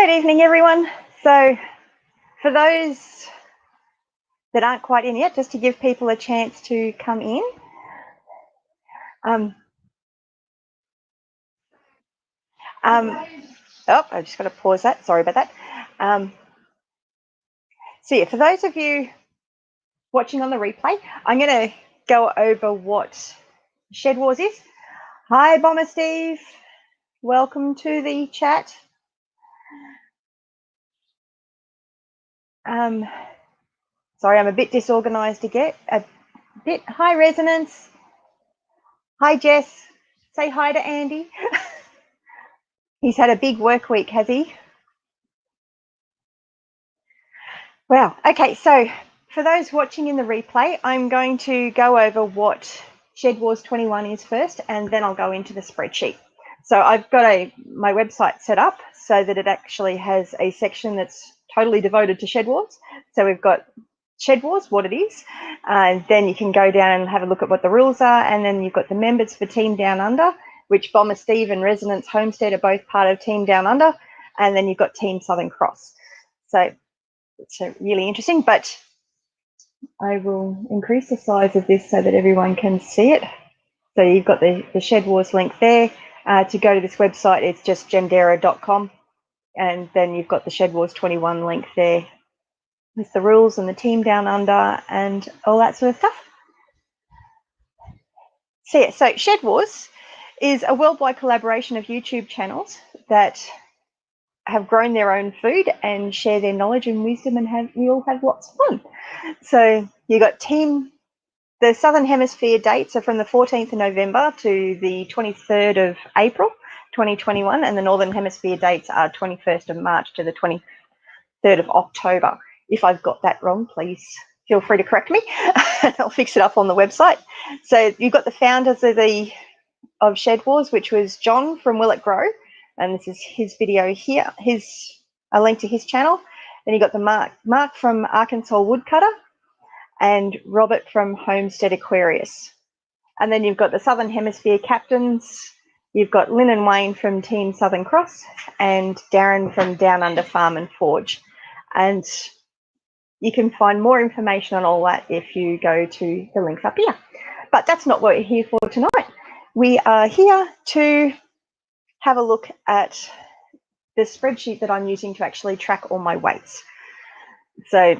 Good evening, everyone. So for those that aren't quite in yet, just to give people a chance to come in. Oh, I just got to pause that. Sorry about that. So yeah, for those of you watching on the replay, I'm going to go over what SHEDWARS is. Hi, Bomber Steve. Welcome to the chat. Sorry, I'm a bit disorganized to get a bit. Hi, Resonance. Hi, Jess. Say hi to Andy. He's had a big work week, has he? Wow. Okay, so for those watching in the replay, I'm going to go over what SHEDWARS21 is first, and then I'll go into the spreadsheet. So I've got my website set up so that it actually has a section that's totally devoted to SHEDWARS. So we've got SHEDWARS, what it is, and then you can go down and have a look at what the rules are, and then you've got the members for Teamdownunder, which Bomber Steve and Resonance Homestead are both part of Teamdownunder, and then you've got Team Southern Cross. So it's really interesting, but I will increase the size of this so that everyone can see it. So you've got the SHEDWARS link there. To go to this website, it's just janderra.com, and then you've got the SHEDWARS21 link there with the rules and the Teamdownunder and all that sort of stuff. So yeah, so SHEDWARS is a worldwide collaboration of YouTube channels that have grown their own food and share their knowledge and wisdom, and we all have lots of fun. So you got the Southern Hemisphere dates are from the 14th of November to the 23rd of April 2021, and the Northern Hemisphere dates are 21st of March to the 23rd of October. If I've got that wrong, please feel free to correct me. I'll fix it up on the website. So you've got the founders of SHEDWARS, which was John from Will It Grow, and this is his video here, a link to his channel. Then you got the Mark from Arkansas Woodcutter, and Robert from Homestead Aquarius. And then you've got the Southern Hemisphere captains. You've got Lynn and Wayne from Team Southern Cross, and Darren from Down Under Farm and Forge. And you can find more information on all that if you go to the links up here. But that's not what we're here for tonight. We are here to have a look at the spreadsheet that I'm using to actually track all my weights. So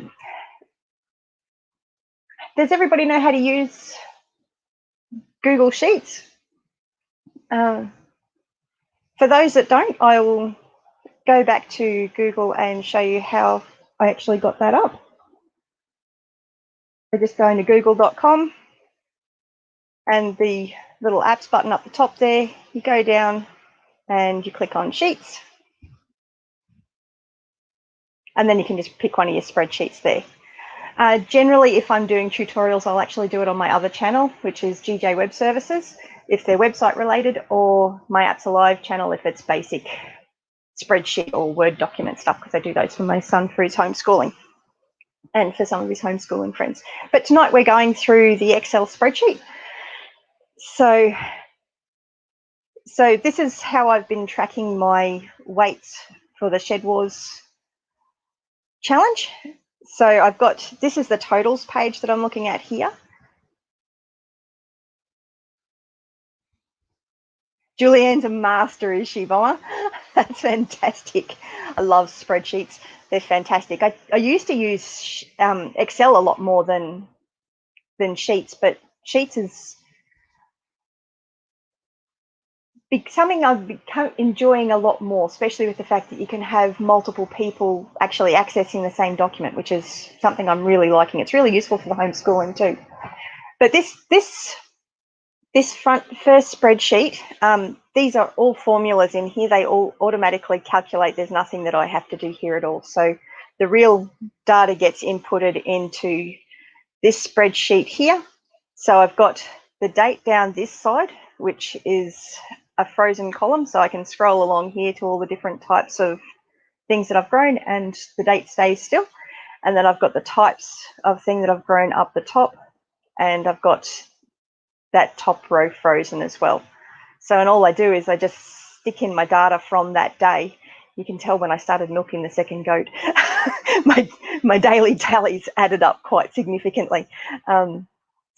does everybody know how to use Google Sheets? For those that don't, I will go back to Google and show you how I actually got that up. We're just going to google.com, and the little apps button up the top there, you go down and you click on Sheets, and then you can just pick one of your spreadsheets there. Generally, if I'm doing tutorials, I'll actually do it on my other channel, which is GJ Web Services, if they're website related, or my Apps Alive channel if it's basic spreadsheet or Word document stuff, because I do those for my son for his homeschooling and for some of his homeschooling friends. But tonight we're going through the Excel spreadsheet. So this is how I've been tracking my weights for the SHEDWARS challenge. So this is the totals page that I'm looking at here. Julianne's a master, is she, Bomber? That's fantastic. I love spreadsheets. They're fantastic. I used to use Excel a lot more than Sheets, but Sheets is something I've become enjoying a lot more, especially with the fact that you can have multiple people actually accessing the same document, which is something I'm really liking. It's really useful for the homeschooling too. But this first spreadsheet, these are all formulas in here. They all automatically calculate. There's nothing that I have to do here at all. So the real data gets inputted into this spreadsheet here. So I've got the date down this side, which is a frozen column. So I can scroll along here to all the different types of things that I've grown, and the date stays still. And then I've got the types of thing that I've grown up the top, and I've got that top row frozen as well. So, and all I do is I just stick in my data from that day you can tell when I started milking the second goat, my daily tallies added up quite significantly. So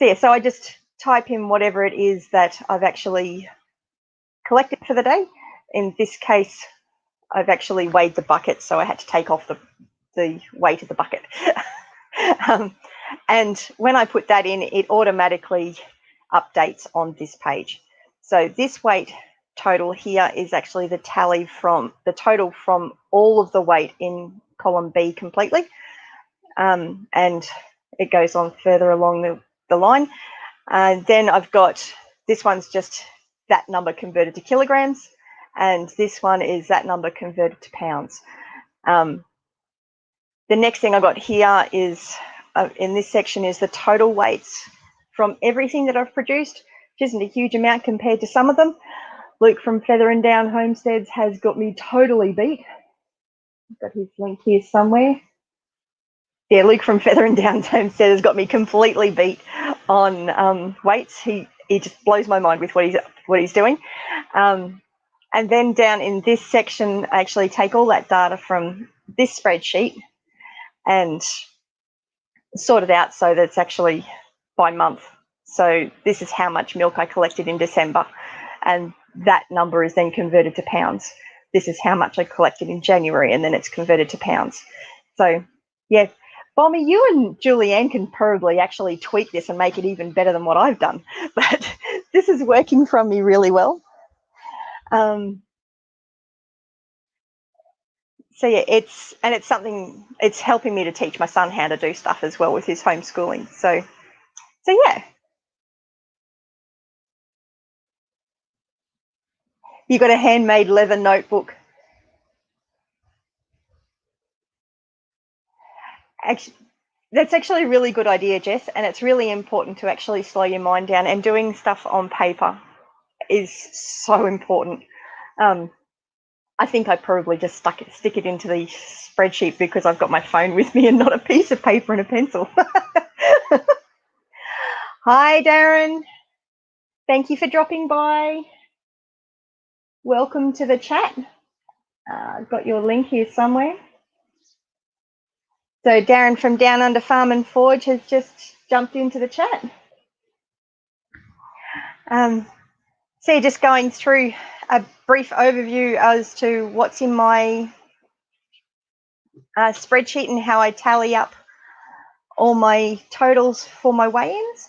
yeah, so I just type in whatever it is that I've actually collected for the day. In this case, I've actually weighed the bucket, so I had to take off the weight of the bucket. And when I put that in, it automatically updates on this page. So this weight total here is actually the tally from the total from all of the weight in column B completely. And it goes on further along the line. Then I've got, this one's just that number converted to kilograms, and this one is that number converted to pounds. The next thing I got here is, in this section, is the total weights from everything that I've produced, which isn't a huge amount compared to some of them. Luke from Feather and Down Homesteads has got me totally beat. I've got his link here somewhere. Yeah, Luke from Feather and Down Homestead has got me completely beat on weights. He just blows my mind with what he's doing. And then down in this section, I actually take all that data from this spreadsheet and sort it out so that it's actually by month. So this is how much milk I collected in December, and that number is then converted to pounds. This is how much I collected in January, and then it's converted to pounds. So yeah, Bommy, you and Julianne can probably actually tweak this and make it even better than what I've done, but this is working from me really well. So yeah, it's something, it's helping me to teach my son how to do stuff as well with his homeschooling. So yeah. You got a handmade leather notebook. Actually, that's actually a really good idea, Jess, and it's really important to actually slow your mind down, and doing stuff on paper is so important. I think I probably just stick it into the spreadsheet because I've got my phone with me and not a piece of paper and a pencil. Hi, Darren. Thank you for dropping by. Welcome to the chat. I've got your link here somewhere. So Darren from Down Under Farm and Forge has just jumped into the chat. So you're just going through a brief overview as to what's in my spreadsheet and how I tally up all my totals for my weigh-ins.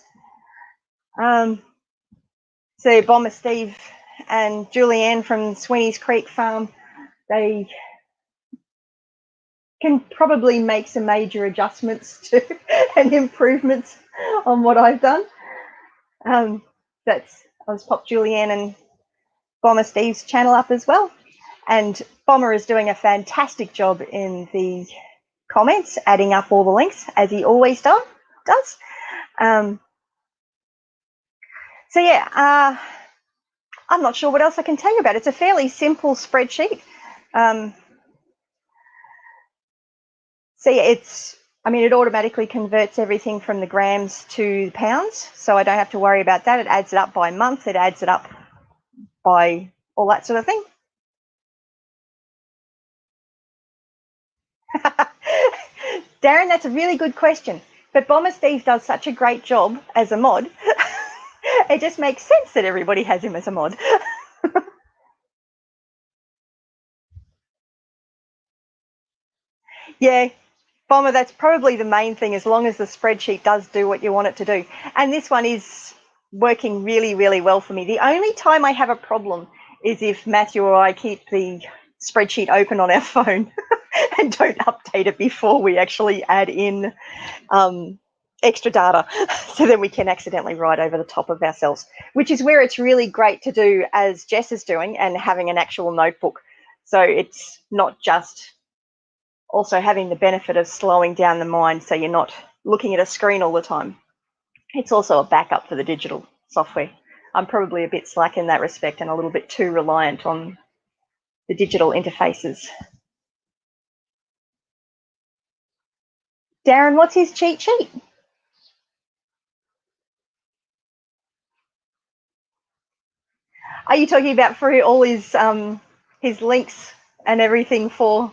So Bomber Steve and Julianne from Sweeney's Creek Farm, they can probably make some major adjustments to and improvements on what I've done. I'll just pop Julianne and Bomber Steve's channel up as well. And Bomber is doing a fantastic job in the comments, adding up all the links, as he always does. So yeah, I'm not sure what else I can tell you about it. It's a fairly simple spreadsheet. So yeah, it automatically converts everything from the grams to the pounds, so I don't have to worry about that. It adds it up by month, it adds it up by all that sort of thing. Darren, that's a really good question. But Bomber Steve does such a great job as a mod. It just makes sense that everybody has him as a mod. Yeah, Bomber, that's probably the main thing, as long as the spreadsheet does do what you want it to do. And this one is working really, really well for me. The only time I have a problem is if Matthew or I keep the spreadsheet open on our phone and don't update it before we actually add in extra data, so then we can accidentally write over the top of ourselves, which is where it's really great to do as Jess is doing and having an actual notebook. So it's not just also having the benefit of slowing down the mind so you're not looking at a screen all the time. It's also a backup for the digital software. I'm probably a bit slack in that respect and a little bit too reliant on the digital interfaces. Darren, what's his cheat sheet? Are you talking about for all his links and everything for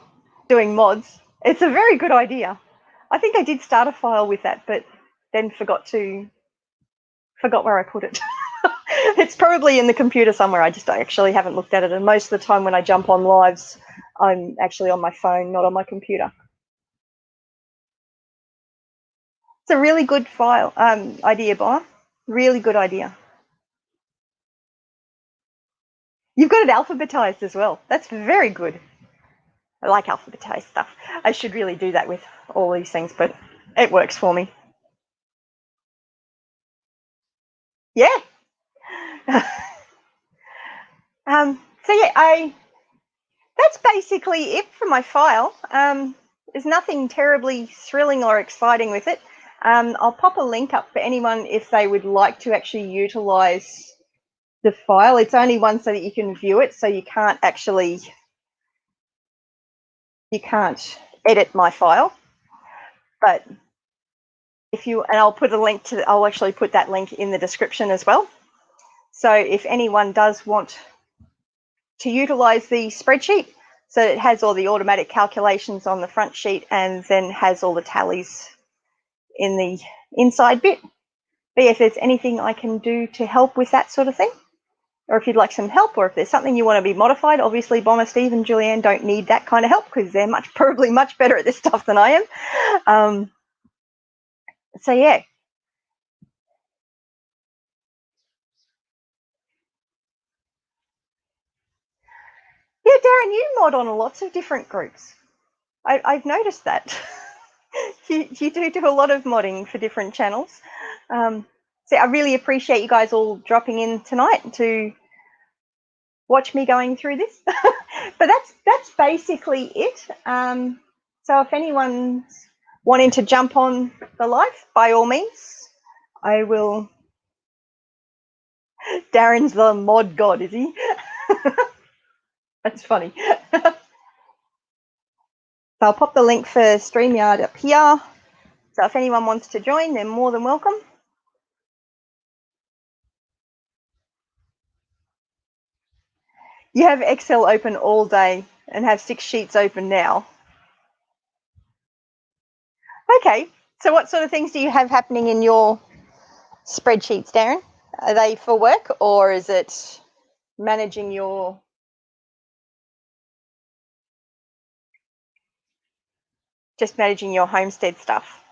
doing mods. It's a very good idea. I think I did start a file with that, but then forgot where I put it. It's probably in the computer somewhere. I actually haven't looked at it. And most of the time when I jump on lives, I'm actually on my phone, not on my computer. It's a really good file idea, Bob. Really good idea. You've got it alphabetized as well. That's very good. I like alphabetized stuff. I should really do that with all these things, but it works for me. Yeah. So yeah, that's basically it for my file. There's nothing terribly thrilling or exciting with it. I'll pop a link up for anyone if they would like to actually utilize the file. It's only one so that you can view it, so you can't edit my file. But I'll put a link I'll actually put that link in the description as well. So if anyone does want to utilize the spreadsheet, so it has all the automatic calculations on the front sheet and then has all the tallies in the inside bit. But if there's anything I can do to help with that sort of thing, or if you'd like some help, or if there's something you want to be modified, obviously Bomber, Steve and Julianne don't need that kind of help because they're probably much better at this stuff than I am. So yeah. Yeah, Darren, you mod on lots of different groups. I've noticed that. you do a lot of modding for different channels. So I really appreciate you guys all dropping in tonight to watch me going through this. But that's basically it. So if anyone's wanting to jump on the live, by all means, I will. Darren's the mod god, is he? That's funny. So I'll pop the link for StreamYard up here. So if anyone wants to join, they're more than welcome. You have Excel open all day and have 6 sheets open now. Okay, so what sort of things do you have happening in your spreadsheets, Darren? Are they for work or is it managing your... just managing your homestead stuff?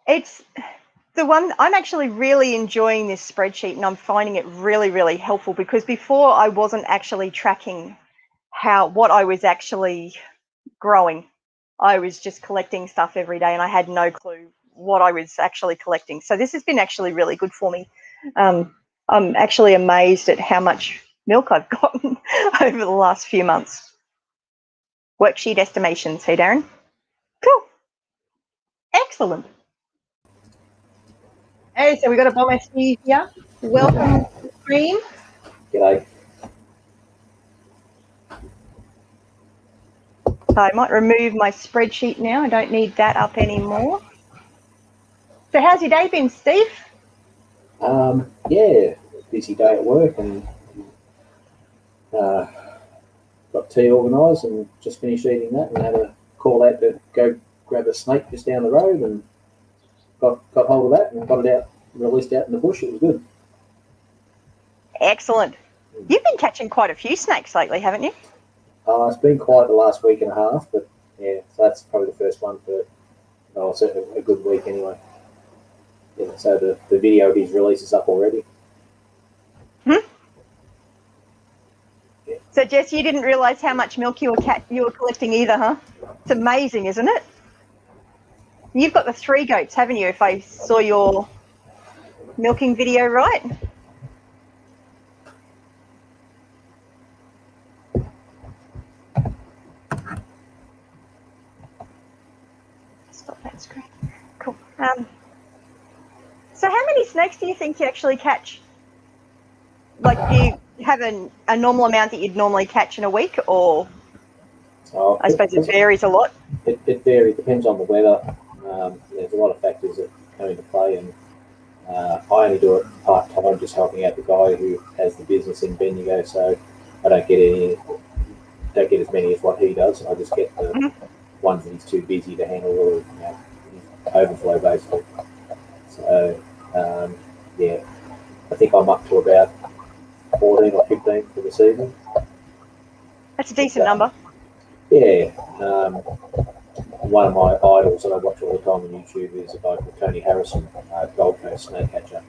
It's the one, I'm actually really enjoying this spreadsheet and I'm finding it really, really helpful because before I wasn't actually tracking what I was actually growing. I was just collecting stuff every day and I had no clue what I was actually collecting. So this has been actually really good for me. I'm actually amazed at how much milk I've gotten over the last few months. Worksheet estimations. Hey, Darren. Cool. Excellent. Hey, so we've got a Bomber Steve here. Welcome to the stream. G'day. So I might remove my spreadsheet now. I don't need that up anymore. So how's your day been, Steve? Yeah, busy day at work and got tea organised and just finished eating that and had a call out to go grab a snake just down the road and got hold of that and got it out, released out in the bush. It was good. Excellent. You've been catching quite a few snakes lately, haven't you? It's been quiet the last week and a half, but yeah, so that's probably the first one for certainly a good week anyway. Yeah, so the video of his release is up already. Yeah. So Jess, you didn't realise how much milk you were collecting either, huh? It's amazing, isn't it? You've got the 3 goats, haven't you, if I saw your milking video right? Stop that screen. Cool. So how many snakes do you think you actually catch? Like, do you have a normal amount that you'd normally catch in a week, or I suppose it varies a lot? It varies. Depends on the weather. There's a lot of factors that come into play, and I only do it part-time, just helping out the guy who has the business in Bendigo, so I don't get as many as what he does. I just get the ones that he's too busy to handle, or overflow basically. So yeah, I think I'm up to about 14 or 15 for the season. That's a decent number. Yeah. One of my idols that I watch all the time on YouTube is a guy called Tony Harrison, Gold Coast snake catcher,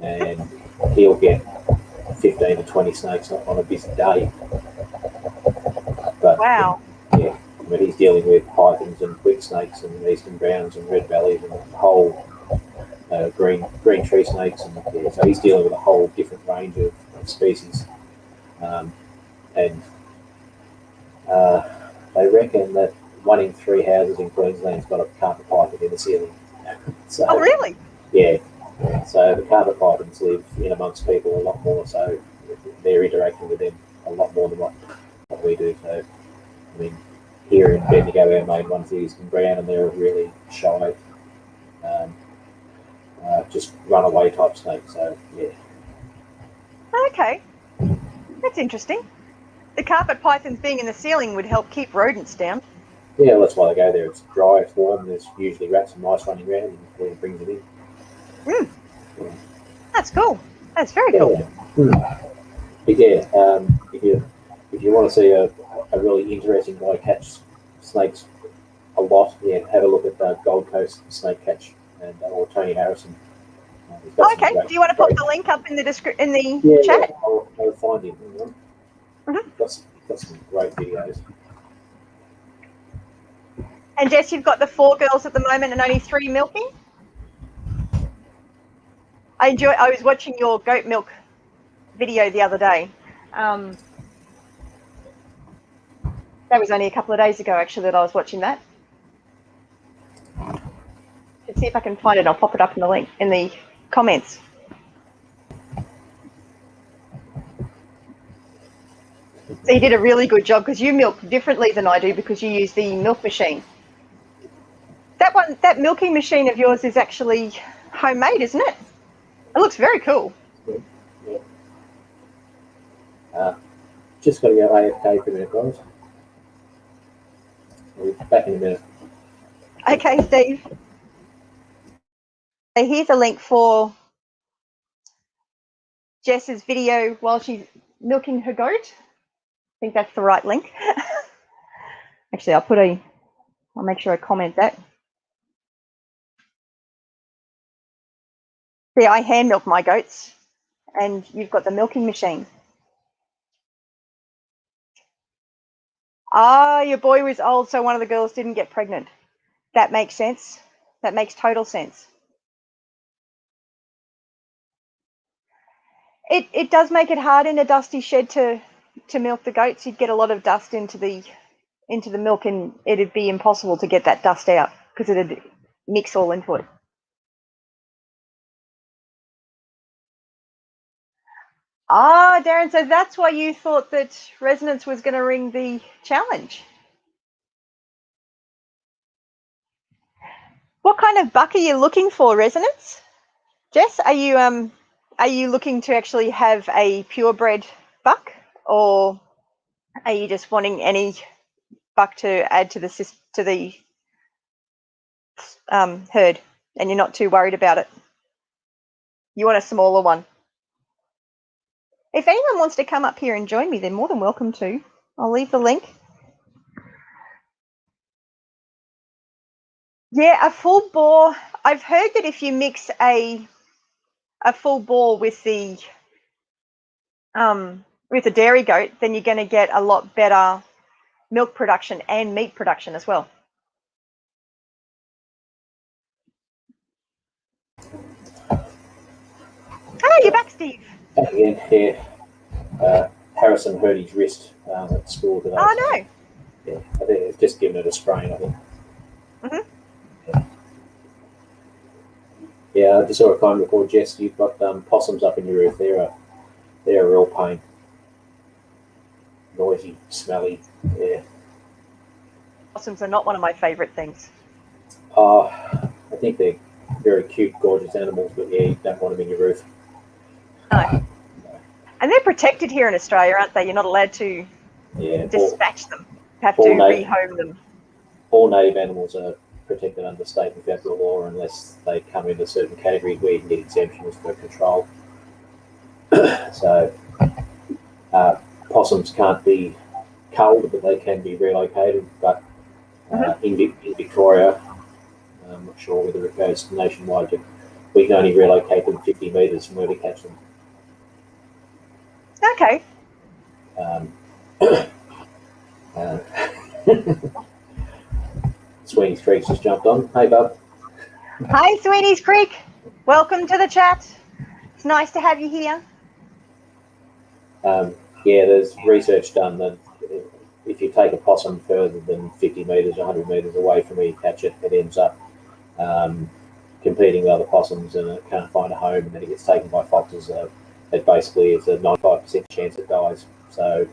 and he'll get 15 to 20 snakes on a busy day. But wow. Yeah, I mean, he's dealing with pythons and quick snakes and eastern browns and red bellies and a whole green tree snakes, and yeah, so he's dealing with a whole different range of species, and they reckon that 1 in 3 houses in Queensland's got a carpet python in the ceiling. So, oh, really? Yeah. So the carpet pythons live in amongst people a lot more, so they're interacting with them a lot more than what we do. So, I mean, here in Bendigo, our main one's the eastern brown, and they're a really shy, just runaway type snake. So, yeah. Okay. That's interesting. The carpet pythons being in the ceiling would help keep rodents down. Yeah, well, that's why they go there. It's dry, it's warm, there's usually rats and mice running around, and it brings them in. Yeah. That's cool. That's very cool. But yeah, if you want to see a really interesting guy catch snakes a lot, yeah, have a look at Gold Coast Snake Catch or Tony Harrison. Okay. Do you want to put the link up in the chat? Yeah, I'll find him. Got some great videos. And Jess, you've got the 4 girls at the moment and only 3 milking? I was watching your goat milk video the other day. That was only a couple of days ago, actually, that I was watching that. Let's see if I can find it. I'll pop it up in the link in the comments. So you did a really good job, because you milk differently than I do, because you use the milk machine. That milking machine of yours is actually homemade, isn't it? It looks very cool. Yeah. Just got to go AFK for a minute, guys. We'll be back in a minute. Okay, Steve. So here's a link for Jess's video while she's milking her goat. I think that's the right link. Actually, I'll make sure I comment that. See, I hand milk my goats, and you've got the milking machine. Ah, your boy was old, so one of the girls didn't get pregnant. That makes sense. That makes total sense. It does make it hard in a dusty shed to milk the goats. You'd get a lot of dust into the milk, and it'd be impossible to get that dust out because it'd mix all into it. Ah, Darren, so that's why you thought that Resonance was going to ring the challenge. What kind of buck are you looking for, Resonance? Jess, are you looking to actually have a purebred buck, or are you just wanting any buck to add to the herd, and you're not too worried about it? You want a smaller one? If anyone wants to come up here and join me, they're more than welcome to. I'll leave the link. Yeah, a full boar. I've heard that if you mix a full boar with a dairy goat, then you're going to get a lot better milk production and meat production as well. Oh, you're back, Steve. Again, yeah. Harrison hurt his wrist at school today. Oh, no. Yeah, I think it's just given it a sprain, I think. Yeah, I just saw a comment before, Jess, you've got possums up in your roof. They're a real pain. Noisy, smelly, yeah. Possums are not one of my favourite things. I think they're very cute, gorgeous animals, but yeah, you don't want them in your roof. No. And they're protected here in Australia, aren't they? You're not allowed to dispatch them. You have to rehome them. All native animals are protected under state and federal law unless they come into certain categories where you can get exemptions for control. So possums can't be culled, but they can be relocated. But in Victoria, I'm not sure whether it goes nationwide, but we can only relocate them 50 metres from where we catch them. Okay. Sweeney's Creek's just jumped on. Hey, bub. Hi, Sweeney's Creek. Welcome to the chat. It's nice to have you here. Yeah, there's research done that if you take a possum further than 50 metres, 100 metres away from where you catch it, it ends up competing with other possums and it can't find a home, and then it gets taken by foxes. It basically is a 95% chance it dies. So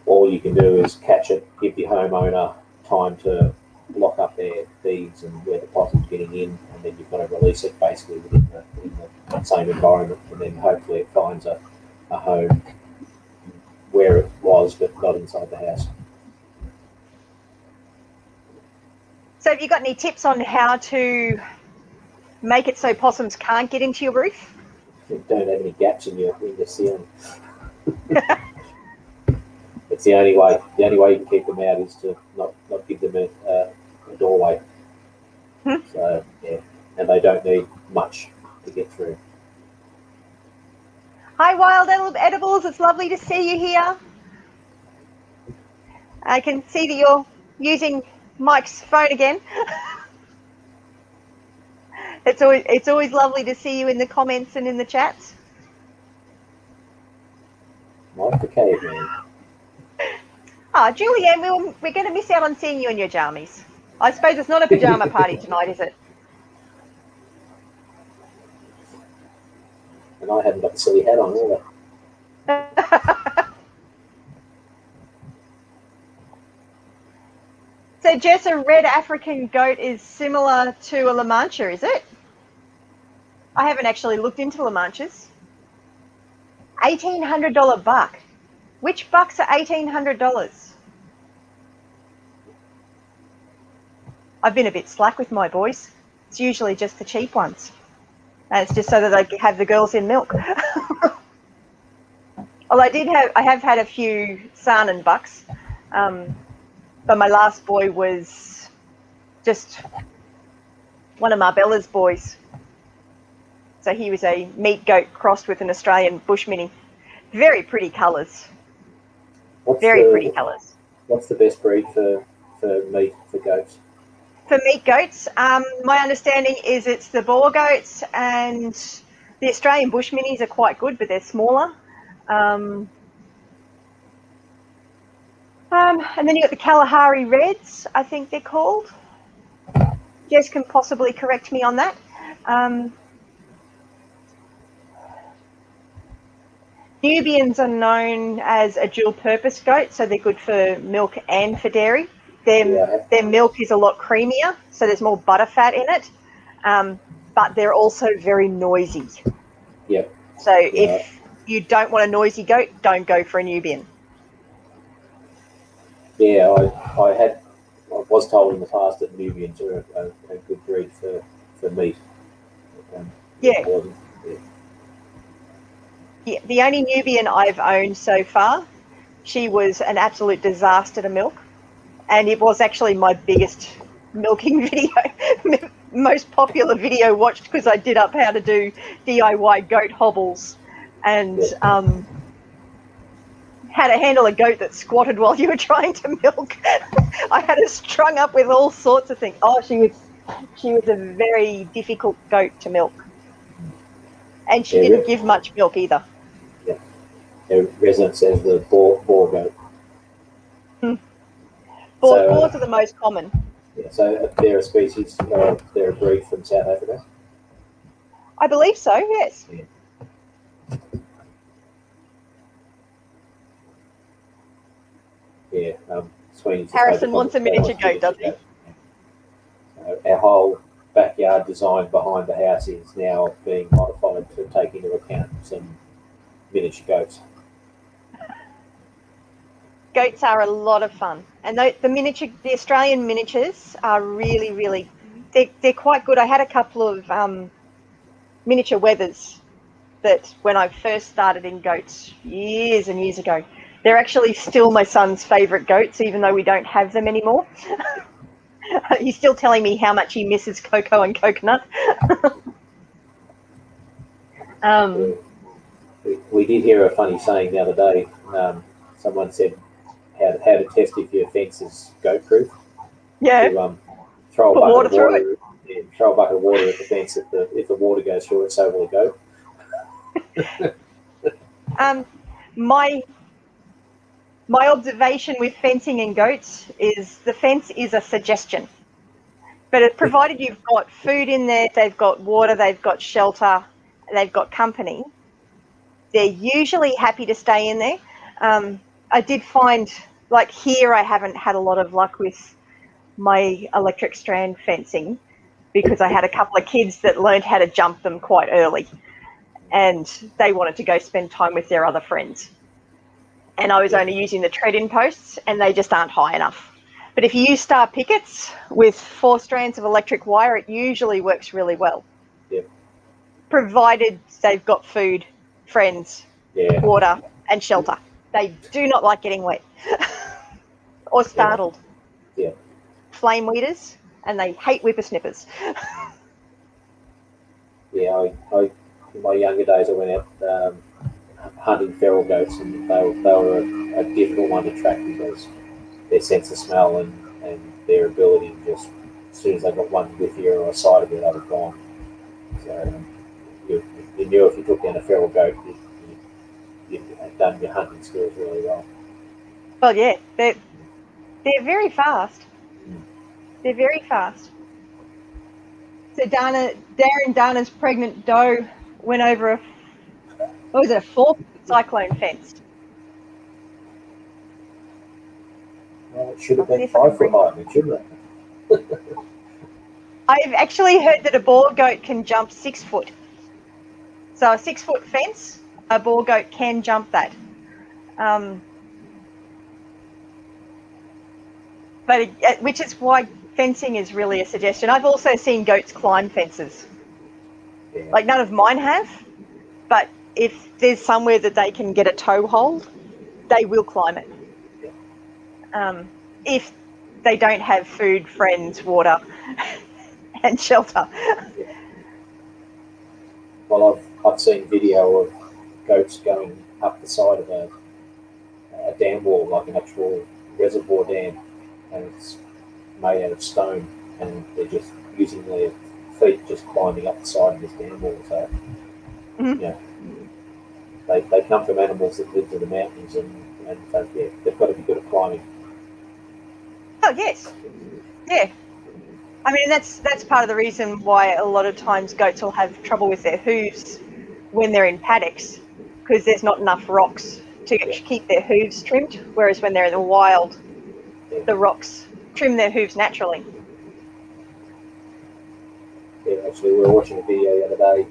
all you can do is catch it, give the homeowner time to block up their feeds and where the possum's getting in, and then you've got to release it basically within the same environment, and then hopefully it finds a home where it was, but not inside the house. So have you got any tips on how to make it so possums can't get into your roof? You don't have any gaps in your ceiling. It's the only way. The only way you can keep them out is to not give them a doorway. So yeah, and they don't need much to get through. Hi, Wild Edibles. It's lovely to see you here. I can see that you're using Mike's phone again. It's always lovely to see you in the comments and in the chats. Mike the caveman. Julianne, we're going to miss out on seeing you in your jammies. I suppose it's not a pajama party tonight, is it? And I haven't got the silly hat on either. So, Jess, a red African goat is similar to a La Mancha, is it? I haven't actually looked into La Manchas. $1,800 buck. Which bucks are $1,800? I've been a bit slack with my boys. It's usually just the cheap ones. And it's just so that they have the girls in milk. Well, I have had a few Saanen bucks. But my last boy was just one of Marbella's boys. So he was a meat goat crossed with an Australian bush mini. Very pretty colours. Pretty colours. What's the best breed for meat for goats? For meat goats, my understanding is it's the Boer goats, and the Australian bush minis are quite good, but they're smaller. And then you've got the Kalahari Reds, I think they're called. Jess can possibly correct me on that. Nubians are known as a dual-purpose goat, so they're good for milk and for dairy. Their milk is a lot creamier, so there's more butter fat in it, but they're also very noisy. Yep. So if you don't want a noisy goat, don't go for a Nubian. Yeah, I was told in the past that Nubians are a good breed for meat. Yeah, the only Nubian I've owned so far, she was an absolute disaster to milk. And it was actually my biggest milking video, most popular video watched, because I did up how to do DIY goat hobbles and how to handle a goat that squatted while you were trying to milk. I had her strung up with all sorts of things. Oh, she was a very difficult goat to milk. And she didn't give much milk either. Yeah. Her resident says the boar goat. Boars are the most common. Yeah, so they're a species, they're a breed from South Africa? I believe so, yes. Yeah, Sweeney's Harrison wants a miniature goat, does he? Our whole backyard design behind the house is now being modified to take into account some miniature goats. Goats are a lot of fun, and the Australian miniatures are really, they're quite good. I had a couple of miniature weathers that when I first started in goats years and years ago, they're actually still my son's favourite goats, even though we don't have them anymore. He's still telling me how much he misses Coco and Coconut. We did hear a funny saying the other day. Someone said how to test if your fence is goat proof. Yeah. To throw a Put bucket water of through water. Yeah, throw a bucket of water at the fence. If the water goes through it, so will the goat. My observation with fencing and goats is the fence is a suggestion, but provided you've got food in there, they've got water, they've got shelter, they've got company, they're usually happy to stay in there. I did find, like here, I haven't had a lot of luck with my electric strand fencing because I had a couple of kids that learned how to jump them quite early, and they wanted to go spend time with their other friends. And I was only using the tread-in posts, and they just aren't high enough. But if you use star pickets with 4 strands of electric wire, it usually works really well. Yeah. Provided they've got food, friends, water, and shelter. They do not like getting wet or startled. Yeah. Flame weeders, and they hate whippersnippers. Yeah, I in my younger days, I went out hunting feral goats, and they were a difficult one to track because their sense of smell and their ability to just, as soon as they got one whiff here or a side of it, they were gone. So you knew if you took down a feral goat, you had done your hunting skills really well. Well, yeah, they're very fast. They're very fast. So Dana's pregnant doe went over a 4-foot cyclone fence. Well, it should have been 5 foot high, shouldn't it? I've actually heard that a boar goat can jump 6 foot. So a 6-foot fence, a boar goat can jump that. Which is why fencing is really a suggestion. I've also seen goats climb fences. Yeah. Like none of mine have, but if there's somewhere that they can get a toe hold, they will climb it. If they don't have food, friends, water, and shelter. Yeah. Well, I've seen video of goats going up the side of a dam wall, like an actual reservoir dam, and it's made out of stone, and they're just using their feet just climbing up the side of this dam wall. So, they come from animals that live in the mountains, and so, they've got to be good at climbing. Oh yes, yeah. I mean, that's part of the reason why a lot of times goats will have trouble with their hooves when they're in paddocks, because there's not enough rocks to keep their hooves trimmed, whereas when they're in the wild, the rocks trim their hooves naturally. Yeah, actually, we were watching a video the other day.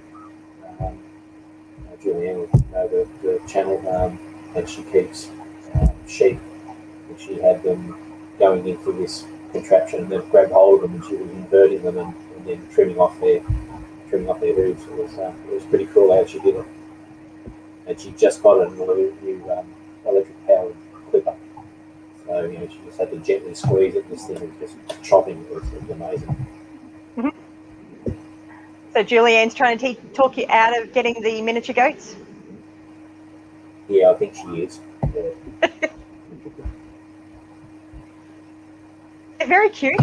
Julianne would know the channel, and she keeps sheep, and she had them going into this contraption and then grabbed hold of them, and she was inverting them and then trimming off their hooves. It was pretty cool how she did it. And she just got a new electric powered clipper. So she just had to gently squeeze it, and this thing was just chopping. It was amazing. Mm-hmm. So Julianne's trying to talk you out of getting the miniature goats? Yeah, I think she is. Yeah. They're very cute,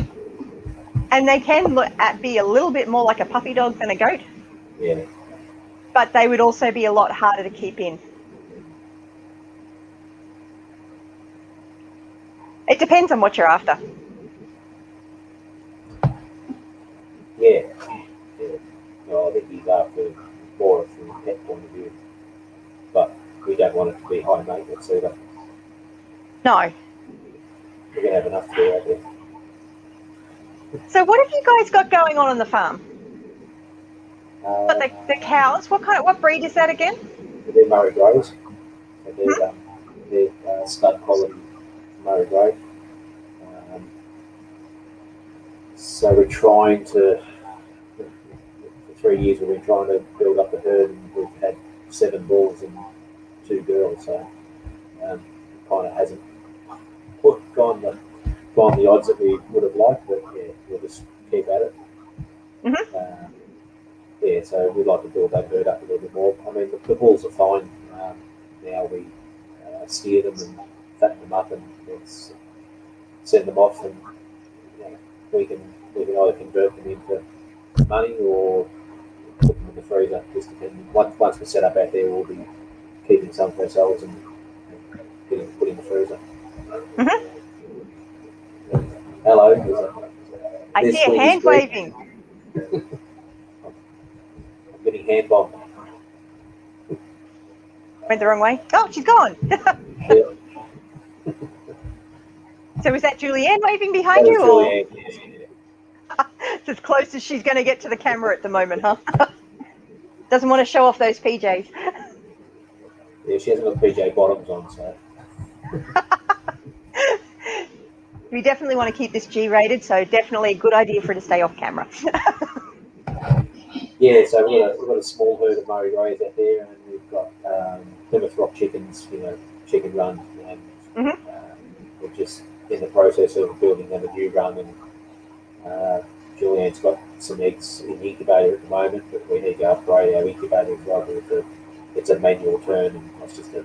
and they can be a little bit more like a puppy dog than a goat. Yeah. But they would also be a lot harder to keep in. It depends on what you're after. Yeah. Well, I think he's after more from a pet point of view, but we don't want it to be high maintenance either. No. We're going to have enough to do out there. So what have you guys got going on the farm? But the cows, what breed is that again? They're Murray Greys. So they're stud quality Murray Grey. So we're trying to, for 3 years we've been trying to build up a herd, and we've had 7 bulls and 2 girls. So it kind of hasn't gone the odds that we would have liked, but yeah, we'll just keep at it. Yeah, so we'd like to build that herd up a little bit more. I mean, the bulls are fine. Now we steer them and fatten them up and send them off, and we can either convert them into money or put them in the freezer. Just depending. Once we're set up out there, we'll be keeping some for ourselves and putting in the freezer. Hello. I see a hand waving. I'm getting hand bombed. Went the wrong way. Oh, she's gone. So is that Julianne waving behind you? Julianne, yeah. It's as close as she's going to get to the camera at the moment, huh? Doesn't want to show off those PJs. Yeah, she hasn't got PJ bottoms on, so. We definitely want to keep this G-rated, so definitely a good idea for her to stay off camera. Yeah, so we've got a small herd of Murray Greys out there, and we've got Plymouth Rock chickens, chicken run, and we're just in the process of building them a new run, and Julianne's got some eggs in the incubator at the moment, but we need to upgrade our incubator as well. It's a manual turn, and it's just a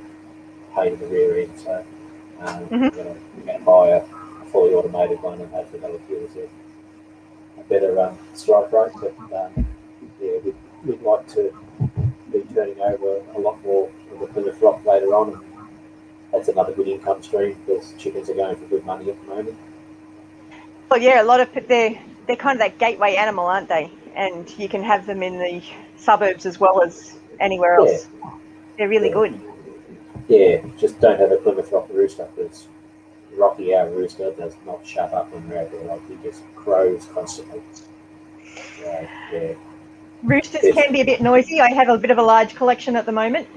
pain in the rear end, so we're going to buy a fully automated one, and hopefully that'll give us a better strike rate, but yeah, we'd like to be turning over a lot more of the Plymouth Rock later on, and that's another good income stream because chickens are going for good money at the moment. Well, yeah, a lot of they're kind of that gateway animal, aren't they? And you can have them in the suburbs as well as anywhere else. Yeah. They're really good. Yeah, just don't have a Plymouth Rock rooster because Rocky, our rooster, does not shut up when we're out there. Like, he just crows constantly. Yeah. Roosters can be a bit noisy. I have a bit of a large collection at the moment,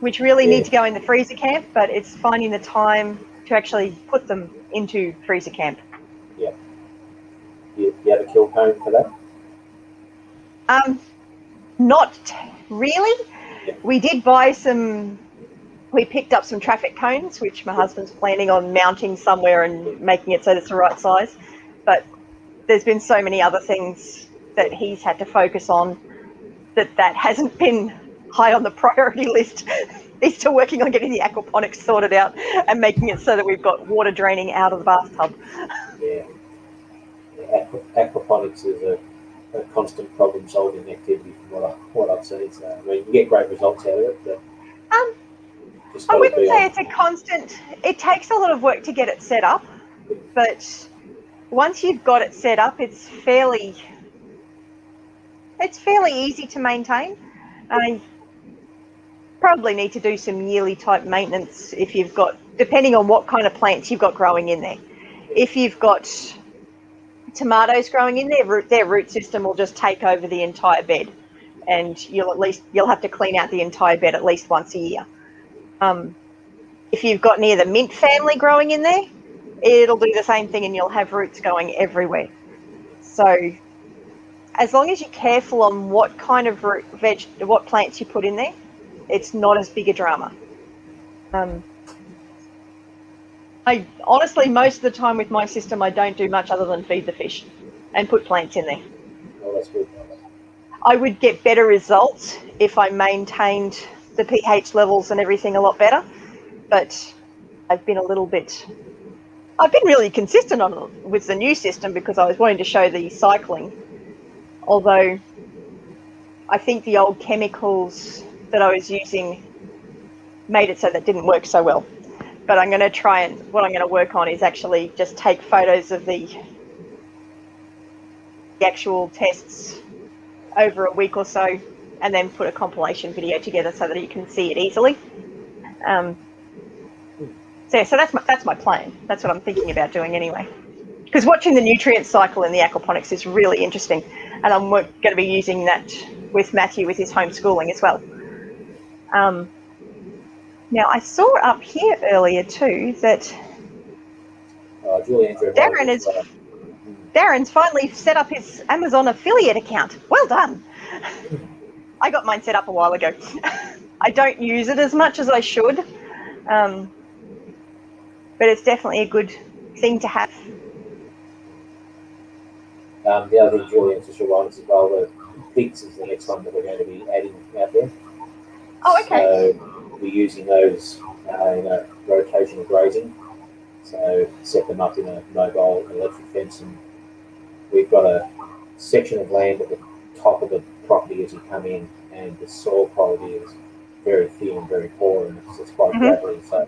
which really need to go in the freezer camp, but it's finding the time to actually put them into freezer camp. Yeah. You have a kill cone for that? Not really. Yeah. We did buy we picked up some traffic cones, which my husband's planning on mounting somewhere and making it so that it's the right size. But there's been so many other things that he's had to focus on that hasn't been high on the priority list. He's still working on getting the aquaponics sorted out and making it so that we've got water draining out of the bathtub. Yeah. Aquaponics is a constant problem-solving activity from what I've seen. So, I mean, you get great results out of it, but I wouldn't say it's a constant. It takes a lot of work to get it set up, but once you've got it set up, it's fairly easy to maintain. I mean, probably need to do some yearly type maintenance if you've got, depending on what kind of plants you've got growing in there. If you've got tomatoes growing in there, their root system will just take over the entire bed, and you'll have to clean out the entire bed at least once a year. If you've got near the mint family growing in there, it'll do the same thing, and you'll have roots going everywhere. So as long as you're careful on what kind of what plants you put in there, it's not as big a drama. I honestly, most of the time with my system, I don't do much other than feed the fish and put plants in there. Oh, that's good. I would get better results if I maintained the pH levels and everything a lot better, but I've been really consistent with the new system because I was wanting to show the cycling. Although I think the old chemicals that I was using made it so that didn't work so well. But I'm going to what I'm going to work on is actually just take photos of the actual tests over a week or so, and then put a compilation video together so that you can see it easily. So that's my plan. That's what I'm thinking about doing anyway. because watching the nutrient cycle in the aquaponics is really interesting, and I'm going to be using that with Matthew with his homeschooling as well. Now, I saw up here earlier too that Darren's finally set up his Amazon affiliate account. Well done. I got mine set up a while ago. I don't use it as much as I should, but it's definitely a good thing to have. The other thing Julian's just reminded us as well, the pigs is the next one that we're going to be adding out there. Oh, okay. So we're using those in a rotational grazing. So set them up in a mobile electric fence, and we've got a section of land at the top of the property as you come in, and the soil quality is very thin and very poor, and it's quite gravelly. So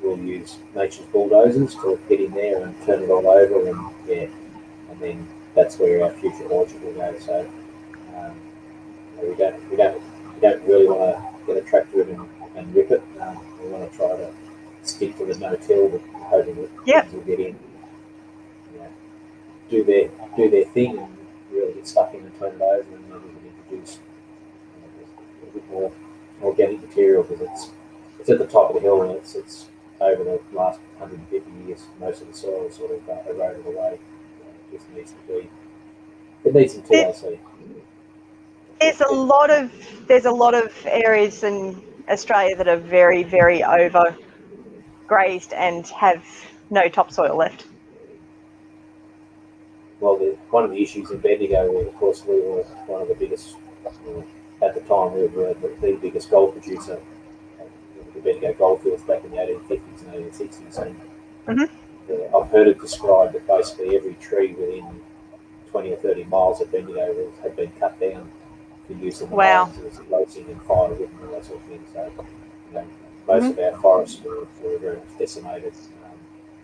we'll use nature's bulldozers to get in there and turn it all over, and then that's where our future orchard will go. So we don't really want to get a tractor in and rip it. We want to try to stick to the no-till, but hoping that things will get in, do their thing, and really get stuck in and turn it over, and then we can introduce a bit more organic material, because it's at the top of the hill, and it's over the last 150 years, most of the soil is sort of eroded away. It just needs to be. It needs some TLC. There's a lot of areas in Australia that are very, very over-grazed and have no topsoil left. Well, one of the issues in Bendigo, of course, we were one of the biggest, at the time, we were the biggest gold producer. The Bendigo goldfields back in the 1850s and 1860s. And I've heard it described that basically every tree within 20 or 30 miles of Bendigo had been cut down for use in the mines as roasting and firewood and all that sort of thing. So, most of our forests were very much decimated.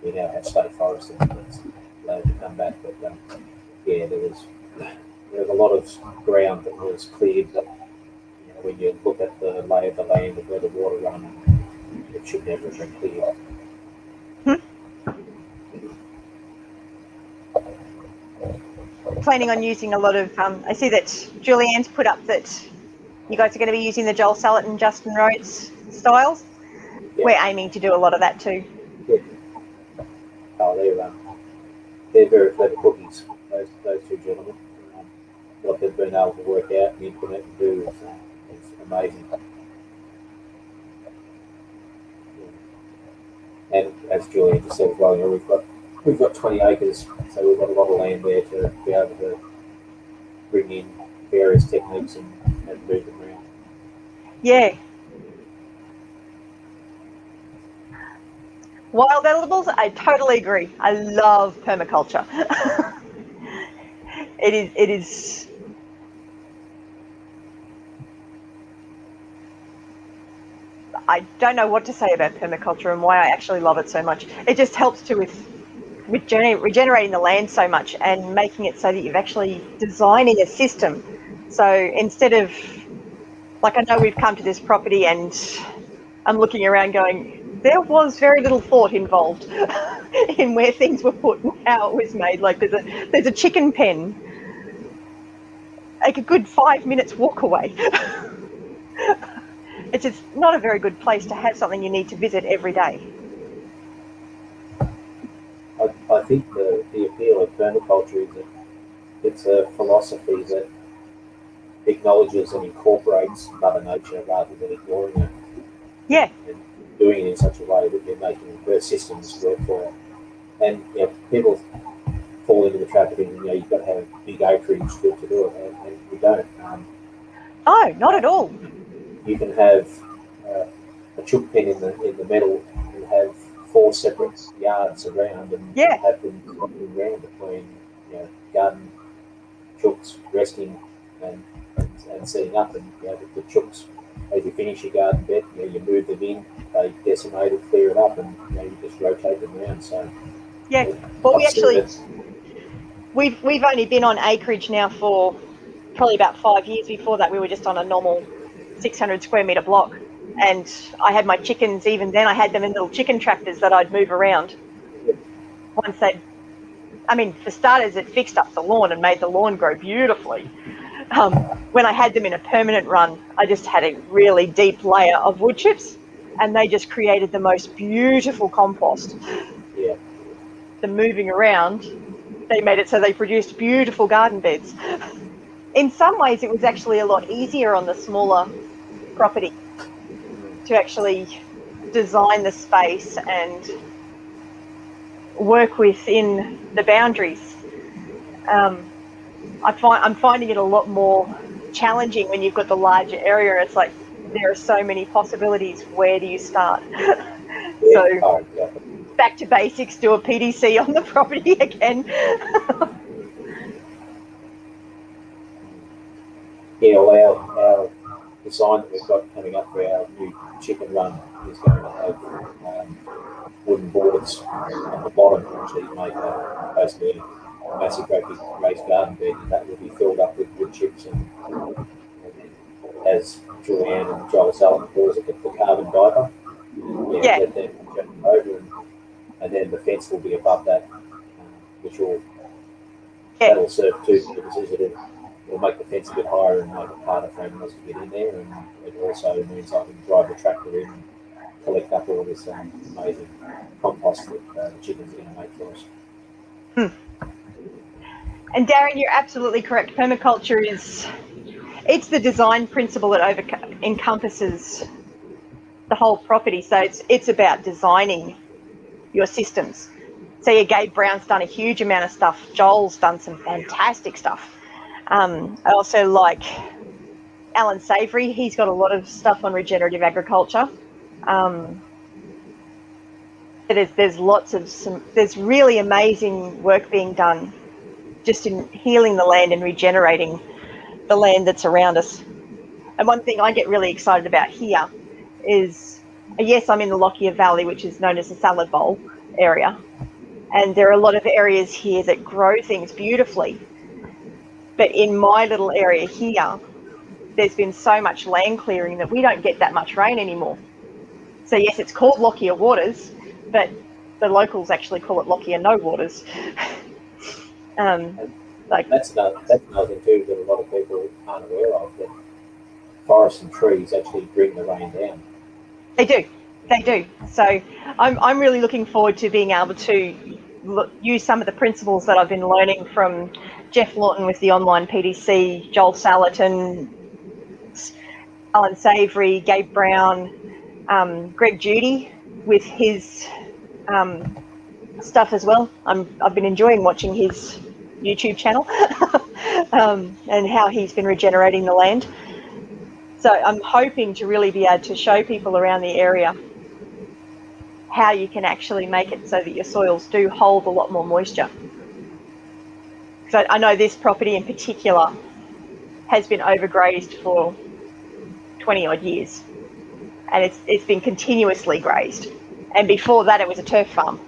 We now have state forests and it's allowed to come back, but there was a lot of ground that was cleared. But when you look at the lay of the land and where the water runs, it should never have been cleared. Planning on using a lot of, I see that Julianne's put up that you guys are going to be using the Joel Sallet and Justin Rhodes styles. Yeah. We're aiming to do a lot of that too. Yeah. Oh, they're very clever cookies, those two gentlemen. What they've been able to work out and implement and do is amazing. And as Julian just said as well, we've got 20 acres, so we've got a lot of land there to be able to bring in various techniques and move them around. Yeah. Wild edibles, I totally agree. I love permaculture. It is. I don't know what to say about permaculture and why I actually love it so much. It just helps to with regenerating the land so much and making it so that you're actually designing a system. So instead of, like, I know we've come to this property and I'm looking around going, there was very little thought involved in where things were put and how it was made. Like there's a chicken pen, like a good 5 minutes walk away. It's just not a very good place to have something you need to visit every day. I think the appeal of permaculture is that it's a philosophy that acknowledges and incorporates Mother Nature rather than ignoring her. Yeah. And doing it in such a way that you're making her systems work for it. And people fall into the trap of thinking, you've got to have big acreage to do it, and you don't. No, not at all. You can have a chook pen in the middle and have 4 separate yards around, and have them around between garden chooks resting and setting up, and the chooks, as you finish your garden bed, you move them in, they decimate it, clear it up, and you just rotate them around. So well, we've only been on acreage now for probably about 5 years. Before that, we were just on a normal 600 square metre block, and I had my chickens. Even then, I had them in little chicken tractors that I'd move around once they'd I mean, for starters, it fixed up the lawn and made the lawn grow beautifully. When I had them in a permanent run, I just had a really deep layer of wood chips, and they just created the most beautiful compost. Yeah. The moving around, they made it so they produced beautiful garden beds. In some ways, it was actually a lot easier on the smaller property to actually design the space and work within the boundaries. I'm finding it a lot more challenging when you've got the larger area. It's like there are so many possibilities. Where do you start? So back to basics, do a PDC on the property again. Yeah, well, our design that we've got coming up for our new chicken run is going to have wooden boards on the bottom, actually make basically a massive great big raised garden bed, and that will be filled up with wood chips, and as Julianne and Joel Sullivan calls it, the carbon diaper. Yeah. Let them jump over, and then the fence will be above that, which will that'll serve two purposes. It'll make the fence a bit higher and make it harder for animals to get in there, and it also means I can drive the tractor in and collect up all this amazing compost that the chickens are going to make for us. And Darren, you're absolutely correct. Permaculture it's the design principle that encompasses the whole property. So it's about designing your systems. So yeah, Gabe Brown's done a huge amount of stuff. Joel's done some fantastic stuff. I also like Alan Savory. He's got a lot of stuff on regenerative agriculture. There's really amazing work being done just in healing the land and regenerating the land that's around us. And one thing I get really excited about here is, yes, I'm in the Lockyer Valley, which is known as the salad bowl area. And there are a lot of areas here that grow things beautifully. But in my little area here, there's been so much land clearing that we don't get that much rain anymore. So yes, it's called Lockyer Waters, but the locals actually call it Lockyer No Waters. That's another thing too that a lot of people aren't aware of, that forests and trees actually bring the rain down. They do. So I'm really looking forward to being able to use some of the principles that I've been learning from Jeff Lawton with the online PDC, Joel Salatin, Alan Savory, Gabe Brown, Greg Judy with his stuff as well. I've been enjoying watching his YouTube channel and how he's been regenerating the land. So I'm hoping to really be able to show people around the area how you can actually make it so that your soils do hold a lot more moisture. So I know this property in particular has been overgrazed for 20 odd years, and it's been continuously grazed. And before that, it was a turf farm.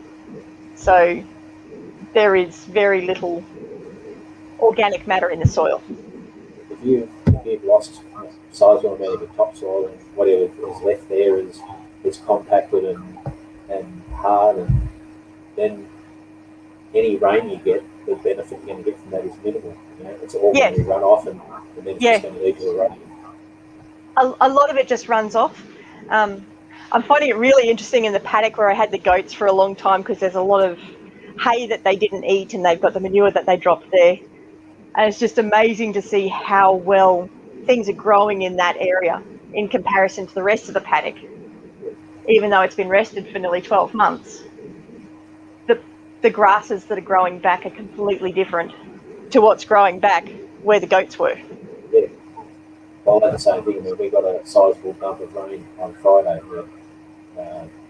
So there is very little organic matter in the soil. If you've lost a sizable amount of the topsoil, and whatever is left there is compacted and hard, and then any rain you get, the benefit you're going to get from that is minimal. It's all going to run off, and then it's just going to lead to erosion. A lot of it just runs off. I'm finding it really interesting in the paddock where I had the goats for a long time, because there's a lot of hay that they didn't eat, and they've got the manure that they dropped there. And it's just amazing to see how well things are growing in that area in comparison to the rest of the paddock. Even though it's been rested for nearly 12 months, the grasses that are growing back are completely different to what's growing back where the goats were. Yeah. Well, that's the same thing. I mean, we got a sizable bump of rain on Friday,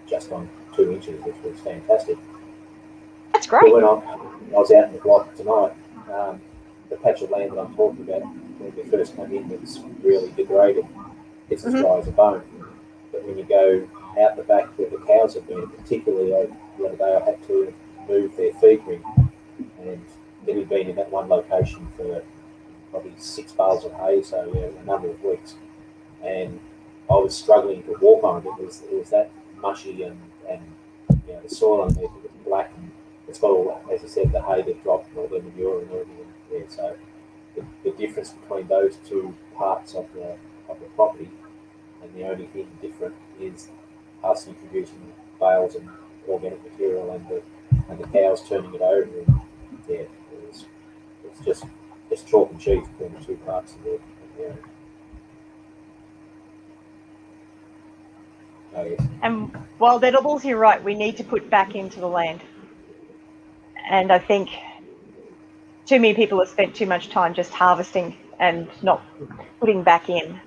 just on 2 inches, which was fantastic. That's great. But when I was out in the block tonight, the patch of land that I'm talking about, when we first came in, it's really degraded. It's as dry as a bone. But when you go out the back where the cows have been, particularly the other day, I had to move their feed ring, and it had been in that one location for probably 6 bales of hay, so a number of weeks, and I was struggling to walk on it. It was that mushy, and the soil underneath it was black, and it's got all, as I said, the hay that dropped and all the manure and everything there. So the difference between those two parts of the property, and the only thing different is us introducing bales and organic material, and the cows turning it over. And yeah, it's just chalk and cheese between the two parts of the area. Oh, yes. And wild edibles, you're right, we need to put back into the land. And I think too many people have spent too much time just harvesting and not putting back in.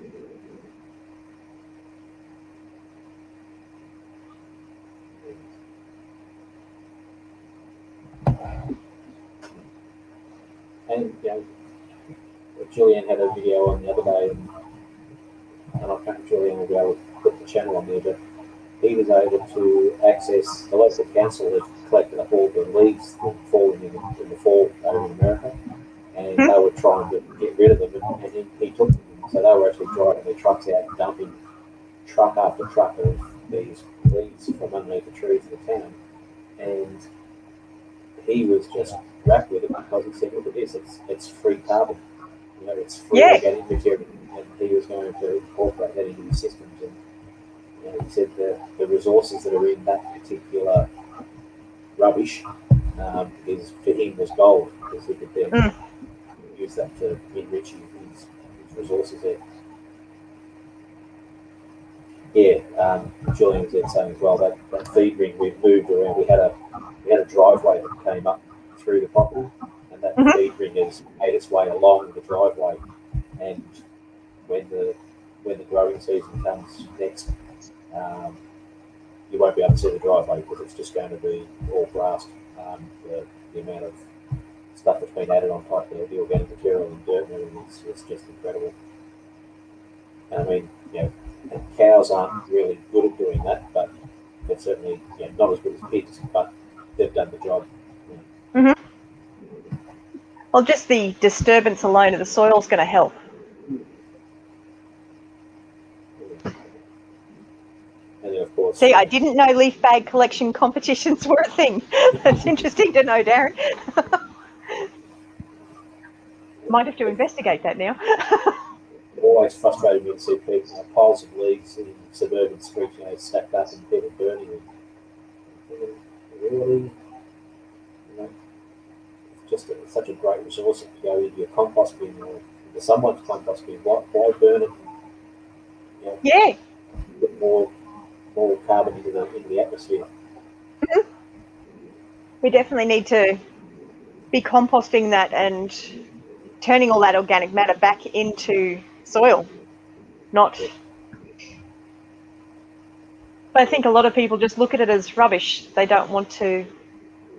And Julianne had a video on the other day, and I think Julianne will be able to put the channel on there, but he was able to access the local council that collected up all the leaves falling in the fall over in America, and they were trying to get rid of them, and he took them. So they were actually driving their trucks out and dumping truck after truck of these leaves from underneath the trees in the town. And he was just wrapped with it because he said, look at this, it's free carbon, it's free organic material, and he was going to incorporate that into his systems. And he said the resources that are in that particular rubbish is for him was gold, because he could then use that to enrich his resources there. Yeah, Julian was saying as well that feed ring we've moved around. We had a driveway that came up through the property, and that feed ring has made its way along the driveway. And when the growing season comes next, you won't be able to see the driveway because it's just going to be all grassed. The amount of stuff that's been added on top of the organic material and dirt and everything is just incredible. And I mean, cows aren't really good at doing that, but they're certainly not as good as pigs, but they've done the job. Well, just the disturbance alone of the soil is going to help. And then, of course, see, I didn't know leaf bag collection competitions were a thing. That's interesting to know, Darren. Might have to investigate that now. It always frustrated me to see people, piles of leaves in suburban streets, stacked up and people burning them. Really, it's just such a great resource to go into your compost bin or into someone's compost bin. Why burn it? Put more carbon into the atmosphere. We definitely need to be composting that and turning all that organic matter back into soil, not. But I think a lot of people just look at it as rubbish. They don't want to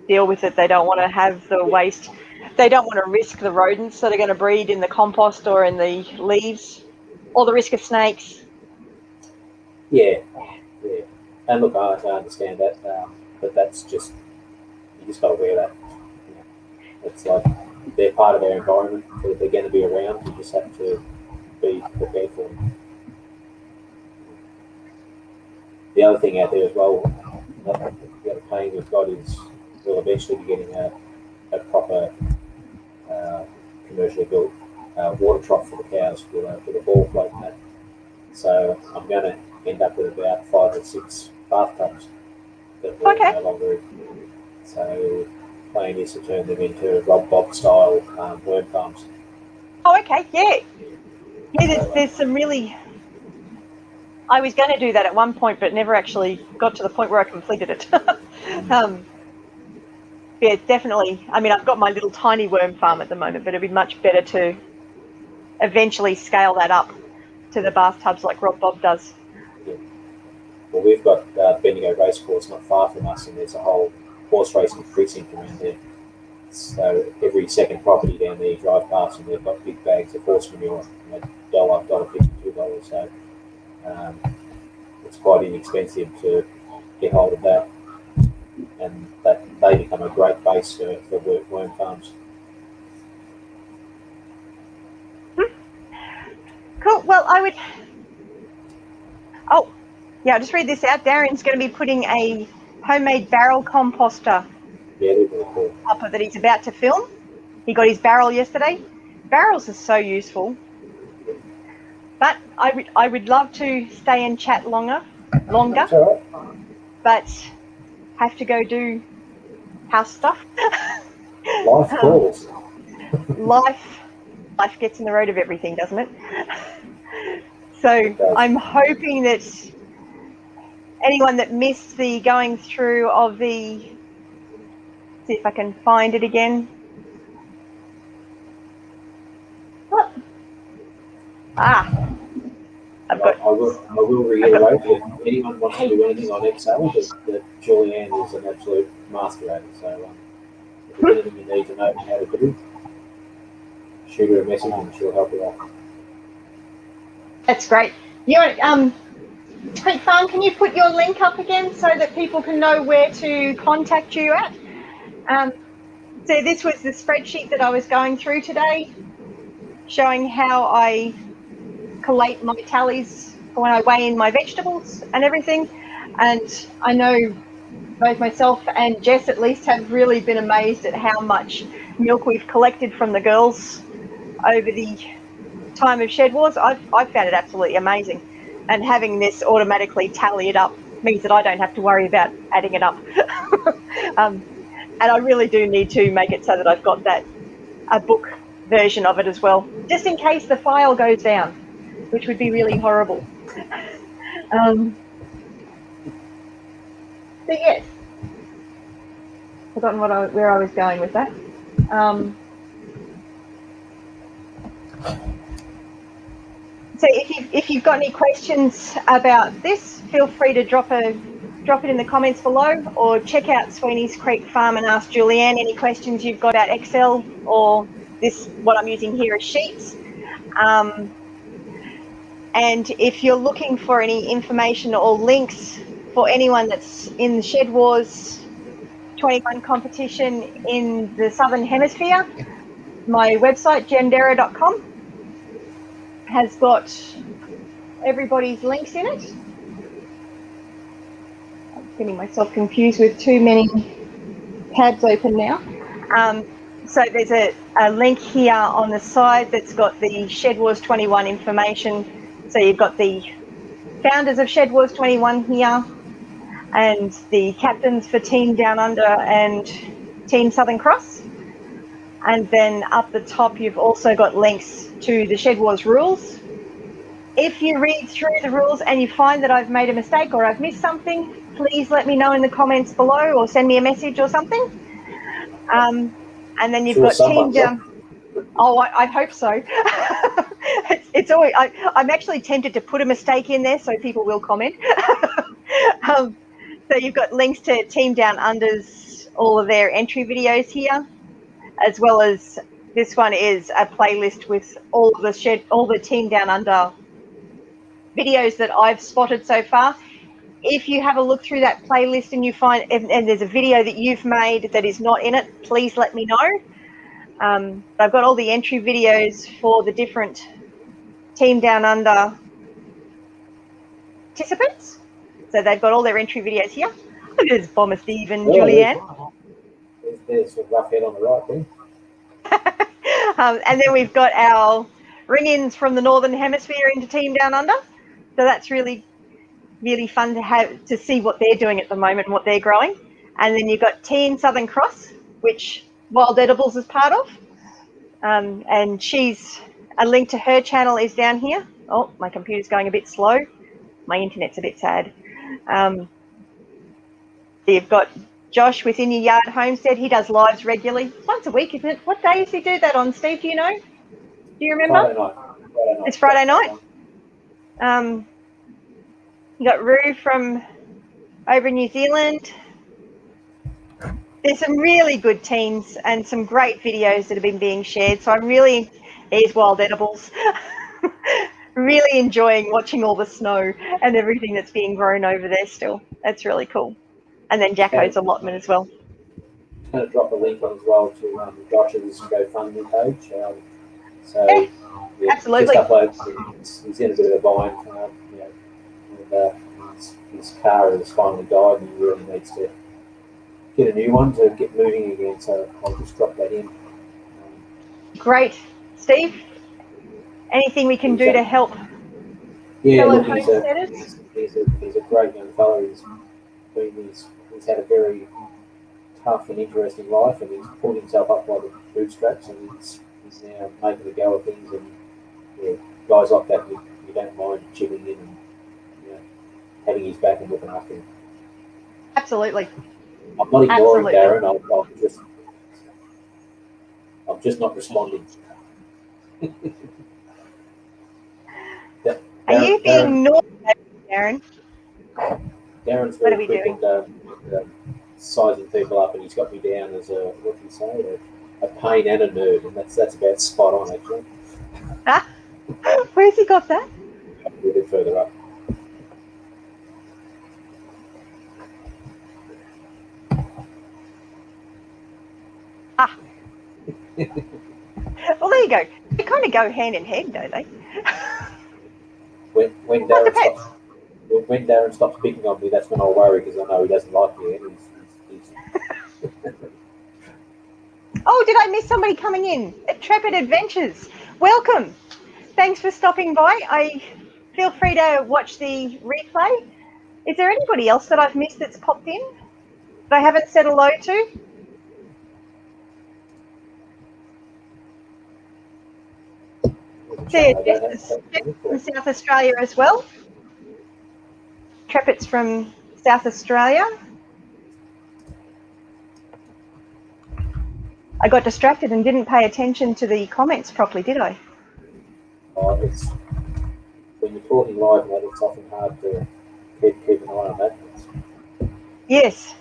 deal with it. They don't want to have the waste. They don't want to risk the rodents that are going to breed in the compost or in the leaves, or the risk of snakes. Yeah. And look, I understand that, but that's just, you just got to wear that. It's like they're part of our environment. They're going to be around. You just have to be prepared for them. The other thing out there as well, the other plan we've got is we'll eventually be getting a proper commercially built water trough for the cows with a ball float in that. So I'm going to end up with about 5 or 6 bathtubs that will no longer. So the plan is to turn them into Rob Bob style worm farms. Oh, okay, yeah. There's some really. I was going to do that at one point, but never actually got to the point where I completed it. Yeah, definitely. I mean, I've got my little tiny worm farm at the moment, but it'd be much better to eventually scale that up to the bathtubs like Rob Bob does. Yeah. Well, we've got Bendigo Racecourse not far from us, and there's a whole horse racing precinct around there. So every second property down there you drive past, and they've got big bags of horse manure, $1, $1.50, $2. So it's quite inexpensive to get hold of that, and that they become a great base for worm farms. Cool. Well, I'll just read this out. Darren's going to be putting a homemade barrel composter Super cool. upper that he's about to film. He got his barrel yesterday. Barrels are so useful. But I would love to stay and chat longer, That's all right. but have to go do house stuff. Life calls. Life gets in the road of everything, doesn't it? So I'm hoping that anyone that missed the going through of the, see if I can find it again. What? I will reiterate, if anyone wants to do anything on Excel, that Julianne is an absolute master at it. So if there's anything you need to know how to do, shoot her a message and she'll help you out. That's great. You know, Creek Farm, can you put your link up again so that people can know where to contact you at? So this was the spreadsheet that I was going through today, showing how I collate my tallies for when I weigh in my vegetables and everything. And I know both myself and Jess at least have really been amazed at how much milk we've collected from the girls over the time of Shed Wars. I've found it absolutely amazing. And having this automatically tally it up means that I don't have to worry about adding it up. And I really do need to make it so that I've got a book version of it as well, just in case the file goes down, which would be really horrible. So yes, forgotten where I was going with that. So if you've got any questions about this, feel free to drop it in the comments below, or check out Sweeney's Creek Farm and ask Julianne any questions you've got about Excel or this, what I'm using here is Sheets. And if you're looking for any information or links for anyone that's in the Shed Wars 21 competition in the Southern Hemisphere, my website, Janderra.com, has got everybody's links in it. I'm getting myself confused with too many tabs open now. So there's a link here on the side that's got the Shed Wars 21 information. So you've got the founders of Shed Wars 21 here, and the captains for Team Down Under and Team Southern Cross. And then up the top, you've also got links to the Shed Wars rules. If you read through the rules and you find that I've made a mistake or I've missed something, please let me know in the comments below or send me a message or something. And then you've got Team Down. Oh, I hope so. It's always, I'm actually tempted to put a mistake in there so people will comment. So you've got links to Team Down Under's, all of their entry videos here, as well as this one is a playlist with all the Team Down Under videos that I've spotted so far. If you have a look through that playlist and you find, and there's a video that you've made that is not in it, please let me know. I've got all the entry videos for the different Team Down Under participants. So they've got all their entry videos here. Look at this Bomber Steve and Julianne. There's a rough head on the right there. And then we've got our ring-ins from the Northern Hemisphere into Team Down Under. So that's really, really fun to see what they're doing at the moment and what they're growing. And then you've got Team Southern Cross, which Wild Edibles is part of. And she's, a link to her channel is down here. Oh, my computer's going a bit slow. My internet's a bit sad. You've got Josh within your yard Homestead. He does lives regularly, once a week, isn't it? What day does he do that on, Steve? Do you know? Do you remember? Friday night. It's Friday night. You got Rue from over in New Zealand. There's some really good teams and some great videos that have been being shared. So there's Wild Edibles. Really enjoying watching all the snow and everything that's being grown over there still. That's really cool. And then Jacko's allotment as well. I'm going to drop a link on as well to Josh's GoFundMe page. So yeah, absolutely. Just upload. He's in a bit of a bind. And his car has finally died, and he really needs to get a new one to get moving again. So I'll just drop that in. Great. Steve, anything we can do to help Yeah, fellow look, homesteaders? he's a great young fellow. He's had a very tough and interesting life, and he's pulled himself up by the bootstraps, and he's now making a go of things. And yeah, guys like that, you don't mind chipping in and having his back and looking after him. Absolutely. I'm not ignoring Absolutely. Darren. I'm just not responding. Are you being naughty, Darren? Darren's What are very we quick doing? at sizing people up, and he's got me down as what do you say, a pain and a nerd, and that's about spot on actually. Ah, where's he got that? A little bit further up. Ah. Well, there you go. They kind of go hand in hand, don't they? When Darren stops picking on me, that's when I'll worry, because I know he doesn't like me. And he's Oh, did I miss somebody coming in? Intrepid Adventures. Welcome. Thanks for stopping by. Feel free to watch the replay. Is there anybody else that I've missed that's popped in that I haven't said hello to? Jess is from South Australia as well. Intrepid's from South Australia. I got distracted and didn't pay attention to the comments properly, did I? It's when you're talking live, mate, it's often hard to keep an eye on that. Yes.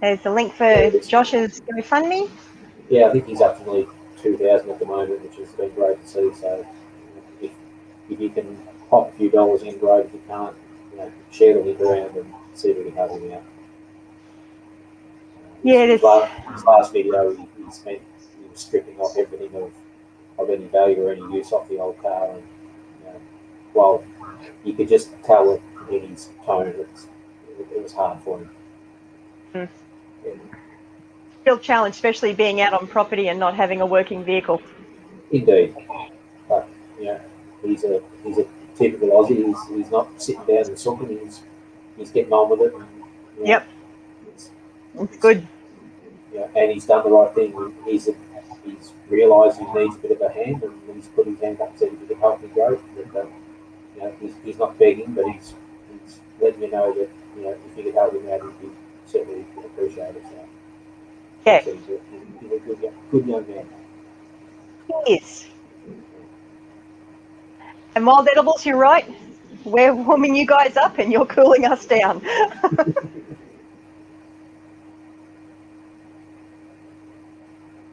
There's the link for Josh's GoFundMe. Yeah, I think he's up to nearly 2,000 at the moment, which has been great to see. So if you can pop a few dollars in, great. If you can't, share the link around and see if we can help him out. Yeah, his last video, he was stripping off everything of any value or any use off the old car, and well, you could just tell in his tone it was hard for him. Mm. Yeah. Real challenge, especially being out on property and not having a working vehicle. Indeed, but he's a typical Aussie. He's not sitting down and sulking. He's getting on with it. And, yep, it's good. And he's done the right thing. He's realised he needs a bit of a hand, and he's put his hand up and said, "If you can help me grow," that he's not begging, but he's letting me know that if you could help him out, he'd be certainly appreciate it. So, yeah, he's a good young man. He is. And Wild Edibles, you're right. We're warming you guys up, and you're cooling us down.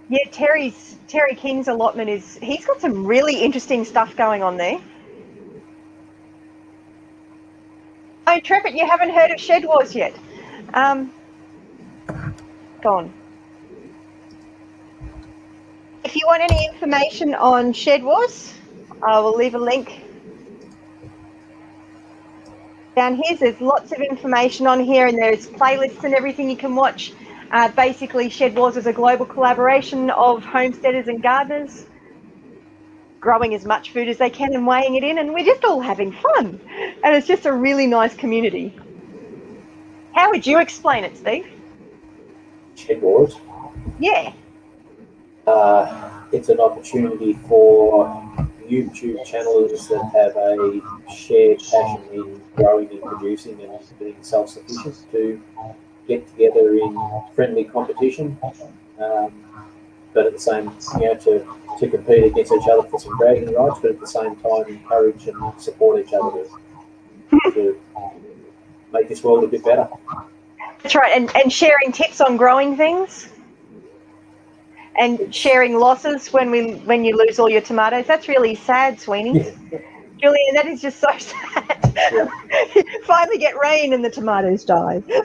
Yeah, Terry King's allotment he's got some really interesting stuff going on there. Oh, Intrepid, you haven't heard of SHEDWARS yet. Go on. If you want any information on SHEDWARS, I will leave a link down here. There's lots of information on here, and there's playlists and everything you can watch. Basically, SHEDWARS is a global collaboration of homesteaders and gardeners growing as much food as they can and weighing it in, and we're just all having fun. And it's just a really nice community. How would you explain it, Steve? SHEDWARS? Yeah. It's an opportunity for YouTube channels that have a shared passion in growing and producing and being self-sufficient to get together in friendly competition, but at the same, to compete against each other for some bragging rights, but at the same time encourage and support each other to make this world a bit better. That's right, and sharing tips on growing things, and sharing losses when you lose all your tomatoes. That's really sad, Sweeney. Yeah. Julian, that is just so sad. Yeah. Finally get rain and the tomatoes die. Yeah.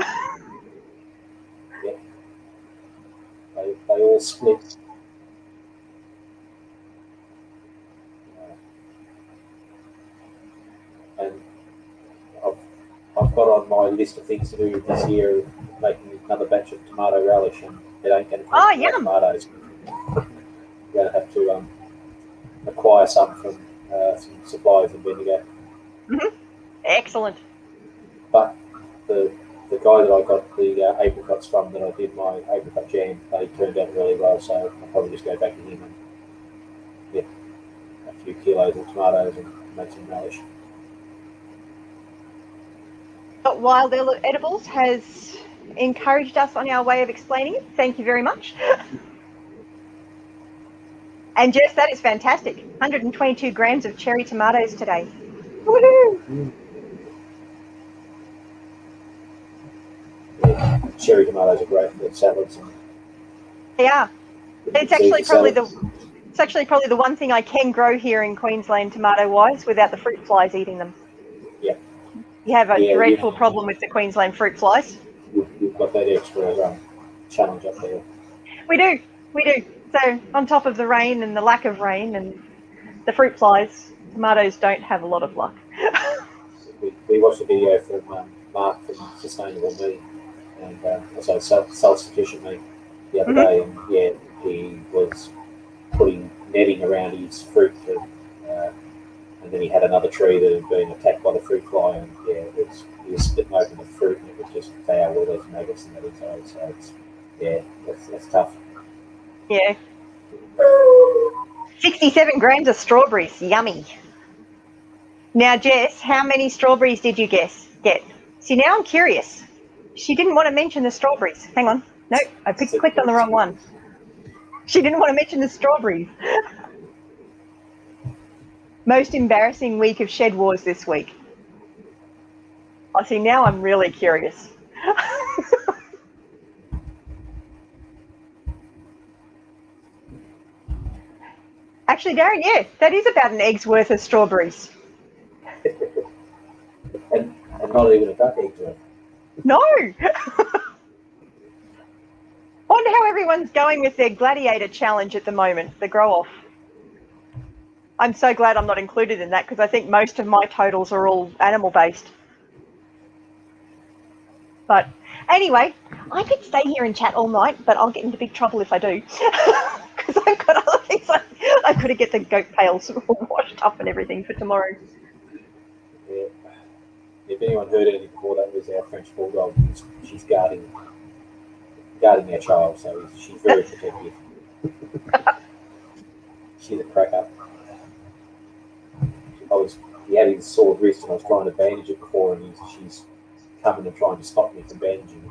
They all split. And I've got on my list of things to do this year, making another batch of tomato relish, and it ain't going to Oh, take yum. tomatoes. You're going to have to acquire some from some suppliers in Bendigo. Mm-hmm. Excellent. But the guy that I got the apricots from, that I did my apricot jam, they turned out really well, so I'll probably just go back to him and get a few kilos of tomatoes and make some relish. Wild Edibles has encouraged us on our way of explaining it. Thank you very much. And Jess, that is fantastic. 122 grams of cherry tomatoes today. Woohoo! Yeah, cherry tomatoes are great for salads. They are. It's actually probably the one thing I can grow here in Queensland, tomato-wise, without the fruit flies eating them. Yeah. You have a dreadful problem with the Queensland fruit flies. You've got that extra challenge up there. We do. So on top of the rain and the lack of rain and the fruit flies, tomatoes don't have a lot of luck. We watched a video from Mark from Sustainable Me, and also Self-Sufficient Me the other day, and yeah, he was putting netting around his fruit, and then he had another tree that had been attacked by the fruit fly, and yeah, he was splitting open the fruit, and it was just foul with those maggots and that inside. So that's tough. Yeah. 67 grams of strawberries. Yummy. Now, Jess, how many strawberries did you get? See, now I'm curious. She didn't want to mention the strawberries. Hang on. No, I clicked on the wrong one. She didn't want to mention the strawberries. Most embarrassing week of Shed Wars this week. I see, now I'm really curious. Actually, Darren, yeah, that is about an egg's worth of strawberries. and not even a duck egg's worth. No! Wonder how everyone's going with their gladiator challenge at the moment, the grow-off. I'm so glad I'm not included in that, because I think most of my totals are all animal-based. But anyway, I could stay here and chat all night, but I'll get into big trouble if I do. Because I've got other things. I've got to get the goat pails washed up and everything for tomorrow. Yeah. If anyone heard anything before, that was our French bulldog. She's guarding our child, so she's very protective. She's a cracker. He had his sore wrist, and I was trying to bandage it before, and she's coming and trying to stop me from bandaging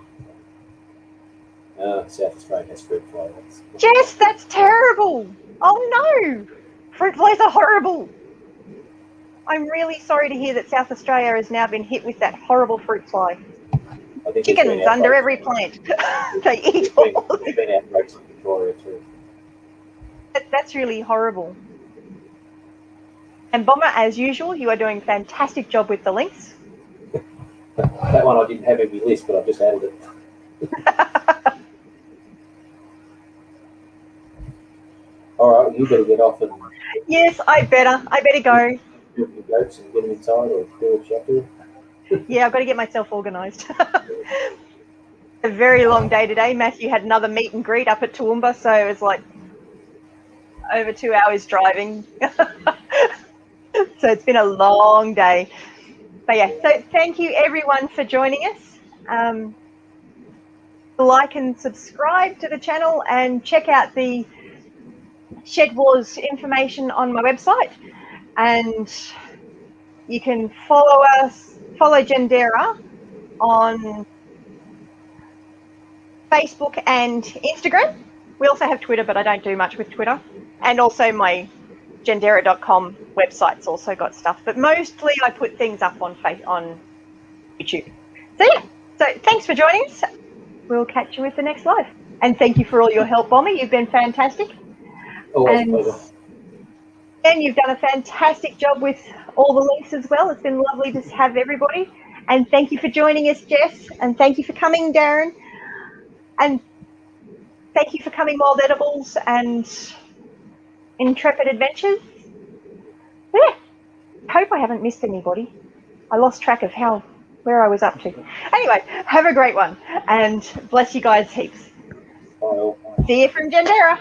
it. South Australia has fruit fly. Jess, that's terrible. Oh no, fruit flies are horrible. I'm really sorry to hear that South Australia has now been hit with that horrible fruit fly. Chickens under every plant. They eat all of it. There's been outbreaks in Victoria too. That's really horrible. And Bomber, as usual, you are doing a fantastic job with the links. That one I didn't have in my list, but I've just added it. All right, you better get off and. Yes, I better go. Do your goats and get them inside, or do what you have to. Yeah, I've got to get myself organised. A very long day today. Matthew had another meet and greet up at Toowoomba, so it was like over 2 hours driving. So it's been a long day. But yeah, so thank you everyone for joining us. Like and subscribe to the channel, and check out the Shed Wars information on my website. And you can follow Janderra on Facebook and Instagram. We also have Twitter, but I don't do much with Twitter. And also my Janderra.com website's also got stuff, but mostly I put things up on YouTube. So yeah, so thanks for joining us. We'll catch you with the next live. And thank you for all your help, Bomber. You've been fantastic. Always and, a pleasure. and you've done a fantastic job with all the links as well. It's been lovely to have everybody. And thank you for joining us, Jess. And thank you for coming, Darren. And thank you for coming, Wild Edibles and Intrepid Adventures. Yeah. Hope I haven't missed anybody. I lost track of how where I was up to. Anyway, have a great one, and bless you guys heaps. Bye all. See you from Janderra.